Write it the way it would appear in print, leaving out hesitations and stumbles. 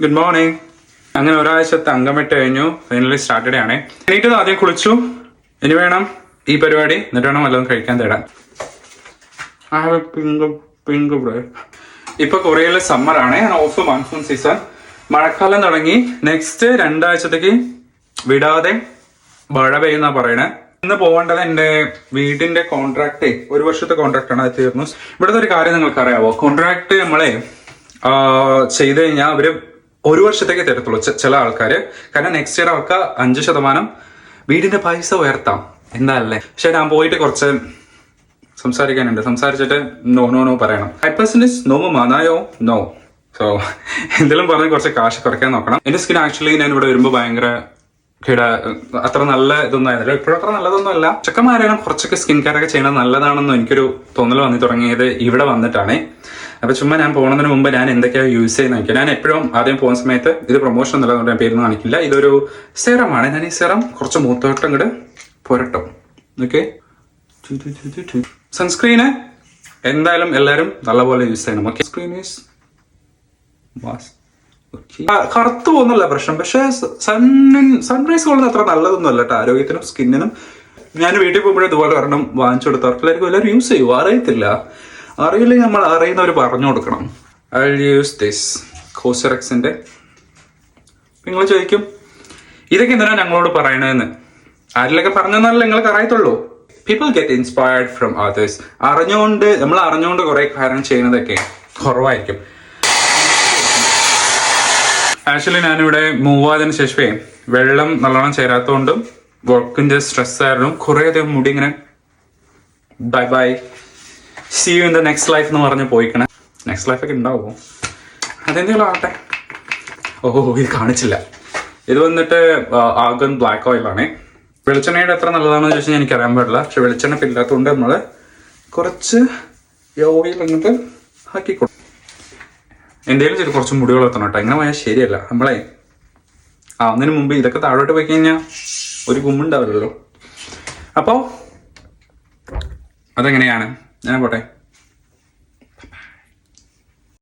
Good morning. അങ്ങനെ ഒരാഴ്ചത്തെ അങ്കമിട്ട് കഴിഞ്ഞു. ഫൈനലി സാറ്റർഡേ ആണ്. എണീറ്റത് ആദ്യം കുളിച്ചു. ഇനി വേണം ഈ പരിപാടി, എന്നിട്ട് വേണം വല്ലതും കഴിക്കാൻ തേടാൻ. ഇപ്പൊ കൊറിയയിലെ സമ്മർ ആണ്, ഓഫ് മൺസൂൺ സീസൺ. മഴക്കാലം തുടങ്ങി. നെക്സ്റ്റ് 2 ആഴ്ചത്തേക്ക് വിടാതെ മഴ പെയ്യുന്ന പറയണേ. ഇന്ന് പോകേണ്ടത് എന്റെ വീടിന്റെ കോൺട്രാക്ട്, 1 വർഷത്തെ കോൺട്രാക്ട് ആണ്. അത് തീർന്നു. ഇവിടുത്തെ ഒരു കാര്യം നിങ്ങൾക്ക് അറിയാവോ, കോൺട്രാക്ട് നമ്മളെ ചെയ്ത് കഴിഞ്ഞാൽ അവര് 1 വർഷത്തേക്ക് തരത്തുള്ളൂ ചില ആൾക്കാര്. കാരണം നെക്സ്റ്റ് ഇയർ അവർക്ക് 5% വീടിന്റെ പൈസ ഉയർത്താം എന്താല്ലേ. പക്ഷെ ഞാൻ പോയിട്ട് കുറച്ച് സംസാരിക്കാനുണ്ട്. സംസാരിച്ചിട്ട് നോ പറയണം. 5% നോ മാനായോ നോ. സോ എന്തെങ്കിലും പറഞ്ഞ് കുറച്ച് കാശ് കുറയ്ക്കാൻ നോക്കണം. എന്റെ സ്കിൻ ആക്ച്വലി ഞാൻ ഇവിടെ വരുമ്പോൾ ഭയങ്കര അത്ര നല്ല ഇതൊന്നും ആയിരുന്നില്ല. ഇപ്പോഴും അത്ര നല്ലതൊന്നും അല്ല. ചെക്കന്മാരായാലും കുറച്ചൊക്കെ സ്കിൻ കെയർ ഒക്കെ ചെയ്യണത് നല്ലതാണെന്ന് എനിക്കൊരു തോന്നൽ വന്നി തുടങ്ങിയത് ഇവിടെ വന്നിട്ടാണ്. അപ്പൊ ചുമ്മാ ഞാൻ പോകുന്നതിന് മുമ്പ് ഞാൻ എന്തൊക്കെയാണ് യൂസ് ചെയ്യുന്ന നോക്കിയാൽ, ഞാൻ എപ്പോഴും ആദ്യം പോകുന്ന സമയത്ത് ഇത് പ്രൊമോഷൻ എന്നുള്ളതുകൊണ്ട് ഞാൻ പേരൊന്നും കാണിക്കില്ല. ഇതൊരു സെറമാണ്. ഞാൻ ഈ സെറം കുറച്ച് മൂത്തോട്ടം ഇങ്ങോട്ട് പുരട്ടും. ഓക്കെ. സൺസ്ക്രീന് എന്തായാലും എല്ലാവരും നല്ലപോലെ യൂസ് ചെയ്യണം. ഓക്കെ. സ്ക്രീൻ ഈസ് കറുത്തു പോകുന്നല്ല പ്രശ്നം, പക്ഷെ സൺറൈസ് കൊള്ളുന്ന അത്ര നല്ലതൊന്നും അല്ല കേട്ടോ ആരോഗ്യത്തിനും സ്കിന്നിനും. ഞാൻ വീട്ടിൽ പോകുമ്പോഴേ ഇതുപോലെ ഒരെണ്ണം വാങ്ങിച്ചു കൊടുത്തവർക്കെല്ലാവർക്കും എല്ലാവരും യൂസ് ചെയ്യുമോ അറിയത്തില്ല. അറിയില്ലെങ്കിൽ നമ്മൾ അറിയുന്നവർ പറഞ്ഞു കൊടുക്കണം. ഐ യൂസ് ദിസ് കോസറക്സിന്റെ. നിങ്ങൾ ചോദിക്കും ഇതൊക്കെ എന്തിനാ ഞങ്ങളോട് പറയണതെന്ന്. ആരിലൊക്കെ പറഞ്ഞെന്നാലേ നിങ്ങൾക്ക് അറിയത്തുള്ളൂ. People get inspired from others. നമ്മൾ അറിഞ്ഞുകൊണ്ട് കുറെ കാര്യം ചെയ്യുന്നതൊക്കെ കുറവായിരിക്കും. ആക്ച്വലി ഞാനിവിടെ മൂവ് ആയതിനു ശേഷമേ വെള്ളം നല്ലോണം ചേരാത്തതുകൊണ്ടും വർക്കിന്റെ സ്ട്രെസ് ആയിരുന്നു. കുറെ അധികം മുടി ഇങ്ങനെ bye bye see you in the next life എന്ന് പറഞ്ഞ് പോയിക്കണേ. നെക്സ്റ്റ് ലൈഫൊക്കെ ഉണ്ടാവുമോ അതെന്തെങ്കിലും ആവട്ടെ. ഇത് കാണിച്ചില്ല. ഇത് വന്നിട്ട് ആഗൻ ബ്ലാക്ക് ഓയിലാണ്. വെളിച്ചെണ്ണയുടെ എത്ര നല്ലതാണെന്ന് ചോദിച്ചാൽ എനിക്ക് അറിയാൻ പാടില്ല. പക്ഷെ വെളിച്ചെണ്ണ ഇല്ലാത്തതുകൊണ്ട് നമ്മൾ കുറച്ച് ഓയിൽ അങ്ങോട്ട് ആക്കിക്കൊടുക്കും. എന്തെങ്കിലും ചെറിയ കുറച്ച് മുടി വളർത്തണം കേട്ടോ. ഇങ്ങനെ പോയാൽ ശരിയല്ല. നമ്മളെ ആവുന്നതിന് മുമ്പ് ഇതൊക്കെ താഴോട്ട് പോയി കഴിഞ്ഞാൽ ഒരു ഗുമ്മുണ്ടാവില്ലല്ലോ. അപ്പോൾ അതെങ്ങനെയാണ്, ഞാൻ പോട്ടെ.